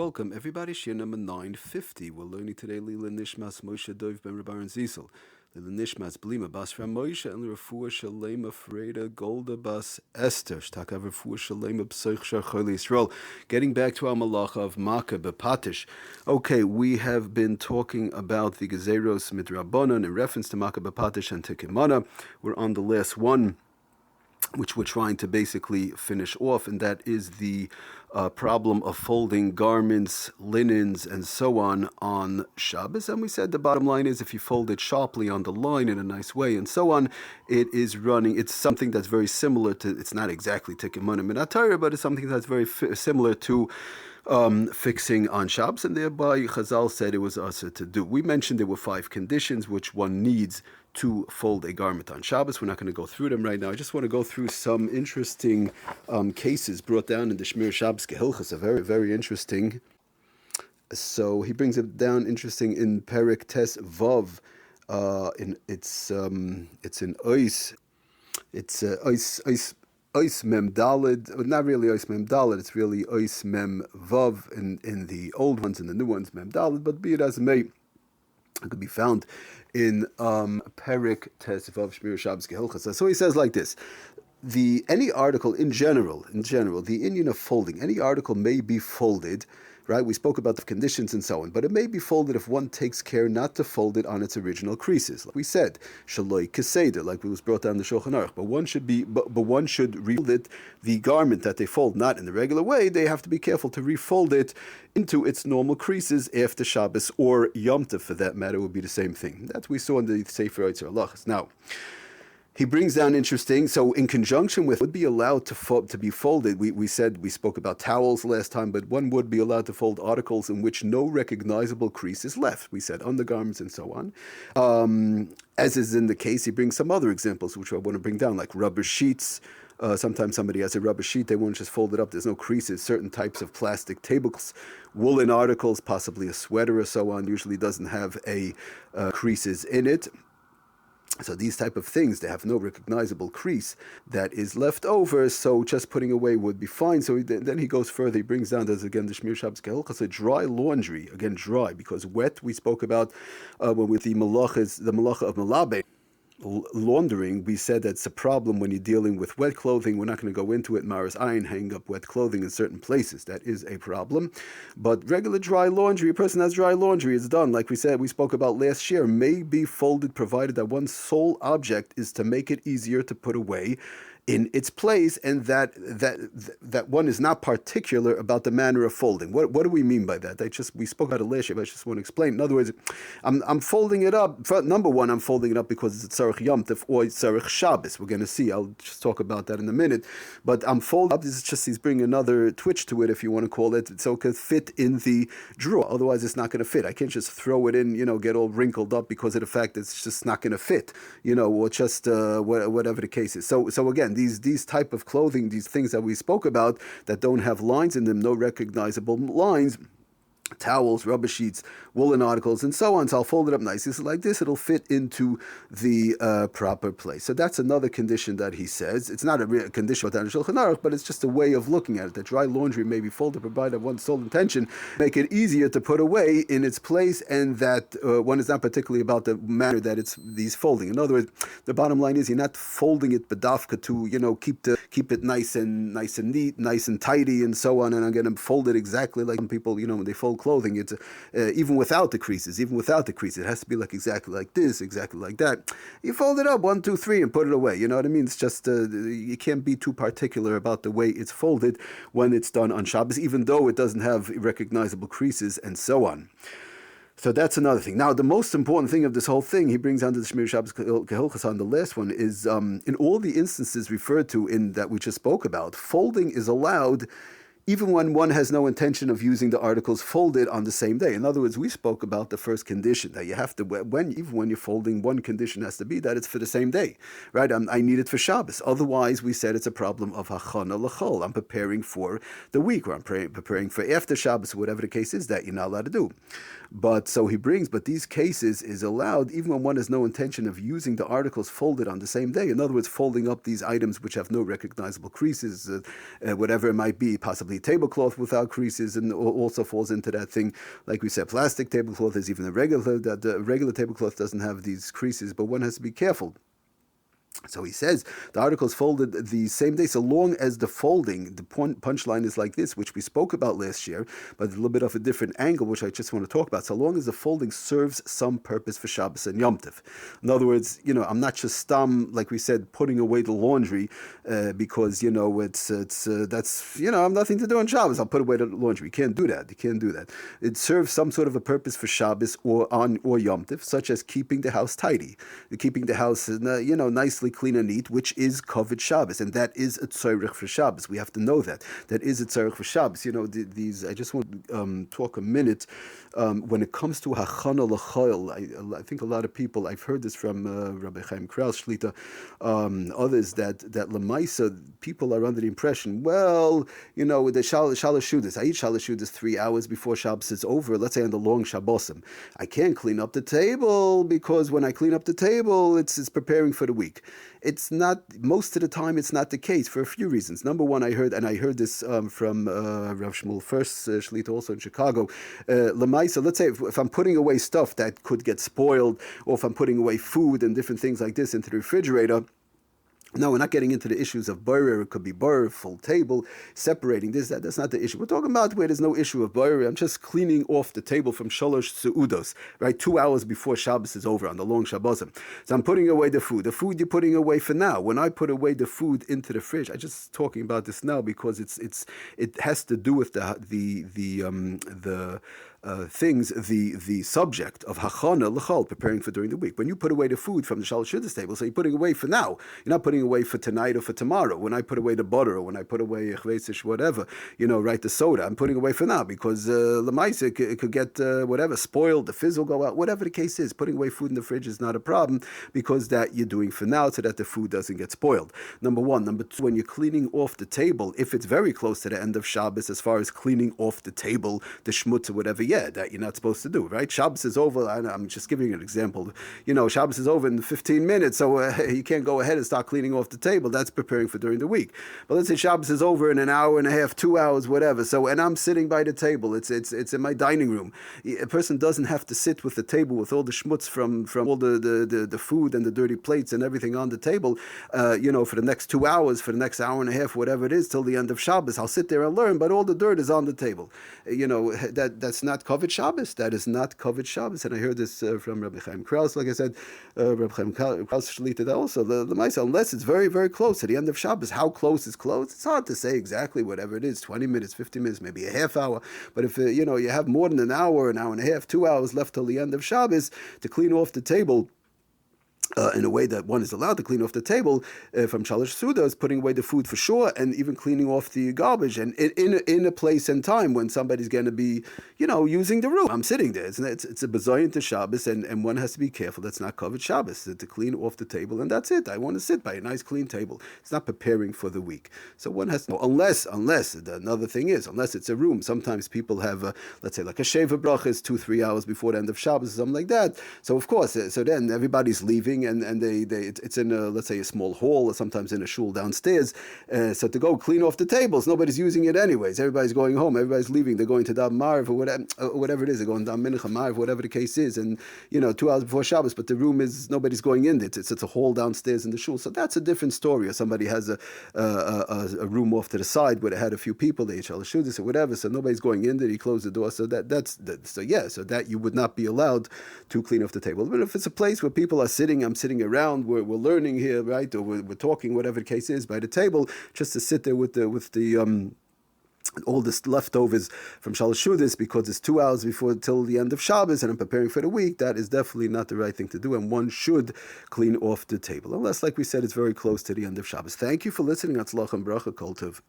Welcome everybody, Shir number 950. We're learning today Lila Nishmas Moshe Dov Ben Rabban Zisel, Lila Nishmas Blima Bas Ram Moshe and Refuah Shalema Freda Golda Bas Esther Shtakav Refuah Shalema B'Soich Shar Choli Yisrael. Getting back to our malacha of MAKEH B'PATISH. Okay, we have been talking about the Gezeros Midrabanan in reference to MAKEH B'PATISH and Tekimana. We're on the last one, which we're trying to basically finish off, and that is the problem of folding garments, linens, and so on Shabbos. And we said the bottom line is if you fold it sharply on the line in a nice way and so on, it's something that's very similar to, it's not exactly Tikkun Minat Torah, but it's something that's very similar to fixing on Shabbos, and thereby Chazal said it was also to do. We mentioned there were 5 conditions which one needs to fold a garment on Shabbos. We're not going to go through them right now. I just want to go through some interesting cases brought down in the Shmir Shabbos HILCHOS, very, very interesting. So he brings it down interesting in Perek Tes Vav. It's in Ois. It's Ois Mem Dalid, not really Ois Mem Dalid, it's really Ois Mem Vav in the old ones and the new ones Mem Dalid, but be it as it may, it could be found in Perek Tes Vav Shmir Shabbos HILCHOS. So he says like this: any article in general, the Indian of folding, any article may be folded. Right, we spoke about the conditions and so on, but it may be folded if one takes care not to fold it on its original creases. Like we said, shaloi keseder, like it was brought down the Shulchan Aruch. But one should refold it, the garment that they fold not in the regular way. They have to be careful to refold it into its normal creases after Shabbos or Yom Tov, for that matter, would be the same thing. That we saw in the Sefer Yitzhar Halachos. Now, he brings down interesting, so in conjunction with would be allowed to be folded, we spoke about towels last time, but one would be allowed to fold articles in which no recognizable crease is left. We said undergarments and so on. As is in the case, he brings some other examples which I want to bring down, like rubber sheets. Sometimes somebody has a rubber sheet, they want to just fold it up, there's no creases. Certain types of plastic tablecloths, woolen articles, possibly a sweater or so on, usually doesn't have a creases in it. So these type of things, they have no recognizable crease that is left over, so just putting away would be fine. So then he goes further, he brings down, there's again the Shmir Shabbos HILCHOS, dry laundry, again dry, because wet, we spoke about when with the malacha of malabe, laundering, we said that's a problem when you're dealing with wet clothing. We're not going to go into it. Maris Ayin, hang up wet clothing in certain places. That is a problem. But regular dry laundry, a person has dry laundry, it's done. Like we said, we spoke about last year, may be folded provided that one's sole object is to make it easier to put away in its place, and that one is not particular about the manner of folding. What do we mean by that? We spoke about it last year, but I just want to explain. In other words, I'm folding it up. Number one, I'm folding it up because it's Tzarech Yom Tov or Tzarech Shabbos. We're going to see. I'll just talk about that in a minute. But I'm folding up. This is just, he's bringing another twitch to it, if you want to call it, so it could fit in the drawer. Otherwise, it's not going to fit. I can't just throw it in, get all wrinkled up because of the fact that it's just not going to fit, or just whatever the case is. So again, these type of clothing, these things that we spoke about that don't have lines in them, no recognizable lines, towels, rubber sheets, woolen articles, and so on. So I'll fold it up nicely. So like this, it'll fit into the proper place. So that's another condition that he says. It's not a real condition without a Shulchan Aruch, but it's just a way of looking at it. That dry laundry may be folded, provided one's sole intention, make it easier to put away in its place, and that one is not particularly about the manner that it's these folding. In other words, the bottom line is you're not folding it bedafka to keep it nice and neat, nice and tidy, and so on. And I'm going to fold it exactly like some people, when they fold clothing, it's even without the creases, it has to be like exactly like this, exactly like that. You fold it up 1, 2, 3 and put it away. You know what I mean? It's just you can't be too particular about the way it's folded when it's done on Shabbos, even though it doesn't have recognizable creases and so on. So that's another thing. Now, the most important thing of this whole thing, he brings down to the Shmir Shabbos HILCHOS on the last one, is in all the instances referred to in that we just spoke about, folding is allowed even when one has no intention of using the articles folded on the same day. In other words, we spoke about the first condition, that you have to, even when you're folding, one condition has to be that it's for the same day, right? I need it for Shabbos. Otherwise, we said it's a problem of hachana l'chol. I'm preparing for the week, or I'm preparing for after Shabbos, whatever the case is that you're not allowed to do. But these cases is allowed even when one has no intention of using the articles folded on the same day. In other words, folding up these items which have no recognizable creases, whatever it might be, possibly unfortunately, tablecloth without creases and also falls into that thing. Like we said, plastic tablecloth is even a regular tablecloth doesn't have these creases, but one has to be careful. So he says the article is folded the same day, so long as the folding, the punchline is like this, which we spoke about last year, but a little bit of a different angle, which I just want to talk about. So long as the folding serves some purpose for Shabbos and Yom Tov. In other words, I'm not just like we said, putting away the laundry because that's I have nothing to do on Shabbos. I'll put away the laundry. You can't do that. It serves some sort of a purpose for Shabbos or Yom Tov, such as keeping the house tidy, keeping the house nicely clean and neat, which is covered Shabbos, and that is a tzorich for Shabbos. We have to know that is a tzorich for Shabbos. These. I just want to talk a minute when it comes to hachana l'chol. I think a lot of people, I've heard this from Rabbi Chaim Kraus Shlita, others that lemaisa people are under the impression, well, the shalosh shudas. I eat shalosh shudas 3 hours before Shabbos is over. Let's say on the long Shabbosim, I can't clean up the table because when I clean up the table, it's preparing for the week. It's not, most of the time it's not the case for a few reasons. Number one, I heard this from Rav Shmuel First Shlita, also in Chicago. Lemaisa, let's say if I'm putting away stuff that could get spoiled, or if I'm putting away food and different things like this into the refrigerator. No, we're not getting into the issues of borer. It could be borer, full table, separating this, that. That's not the issue. We're talking about where there's no issue of borer. I'm just cleaning off the table from shalosh Sa'udos, right? 2 hours before Shabbos is over on the long Shabbosim. So I'm putting away the food. The food you're putting away for now. When I put away the food into the fridge, I'm just talking about this now because it has to do with the subject of hachana l'chol, preparing for during the week. When you put away the food from the shalosh shudas table, so you're putting away for now. You're not putting away for tonight or for tomorrow. When I put away the butter or when I put away whatever, the soda, I'm putting away for now because lemaisa it could get whatever spoiled, the fizz will go out, whatever the case is. Putting away food in the fridge is not a problem because that you're doing for now so that the food doesn't get spoiled. Number one. Number two, when you're cleaning off the table, if it's very close to the end of Shabbos, as far as cleaning off the table, the schmutz or whatever, that you're not supposed to do, right? Shabbos is over. I'm just giving you an example. Shabbos is over in 15 minutes, so you can't go ahead and start cleaning off the table. That's preparing for during the week. But let's say Shabbos is over in an hour and a half, 2 hours, whatever. So, and I'm sitting by the table. It's in my dining room. A person doesn't have to sit with the table with all the schmutz from all the food and the dirty plates and everything on the table, for the next 2 hours, for the next hour and a half, whatever it is, till the end of Shabbos. I'll sit there and learn, but all the dirt is on the table. That's not covered Shabbos. That is not covered Shabbos. And I heard this from Rabbi Chaim Kraus, like I said, Rabbi Chaim Kraus Shlita also. The Maisa, unless it's very, very close to the end of Shabbos. How close is close? It's hard to say exactly, whatever it is, 20 minutes, 50 minutes, maybe a half hour. But if, you have more than an hour and a half, 2 hours left till the end of Shabbos to clean off the table, in a way that one is allowed to clean off the table from shalosh sudas, putting away the food for sure, and even cleaning off the garbage, and in a place and time when somebody's going to be, using the room. I'm sitting there. It's a bazayin to Shabbos, and one has to be careful that's not covered Shabbos, to clean off the table, and that's it. I want to sit by a nice clean table. It's not preparing for the week. So one has to, unless another thing is, unless it's a room. Sometimes people have, let's say, like a sheva bracha is 2-3 hours before the end of Shabbos, or something like that. So of course, so then everybody's leaving, and it's in let's say a small hall, or sometimes in a shul downstairs. So to go clean off the tables, nobody's using it anyways. Everybody's going home. Everybody's leaving. They're going to Dam Marv or whatever it is. They're going to Dam Mincha Marv, whatever the case is. And 2 hours before Shabbos, but the room is nobody's going in it. It's a hall downstairs in the shul. So that's a different story. Or somebody has a room off to the side where they had a few people. They shall shoot this or whatever. So nobody's going in there. He closed the door. So so that you would not be allowed to clean off the table. But if it's a place where people are sitting, I'm sitting around, we're learning here, right? Or we're talking, whatever the case is, by the table, just to sit there with the all this leftovers from shalosh shudas because it's 2 hours before till the end of Shabbos and I'm preparing for the week. That is definitely not the right thing to do, and one should clean off the table unless, like we said, it's very close to the end of Shabbos. Thank you for listening. Atzlach and bracha, kol tov.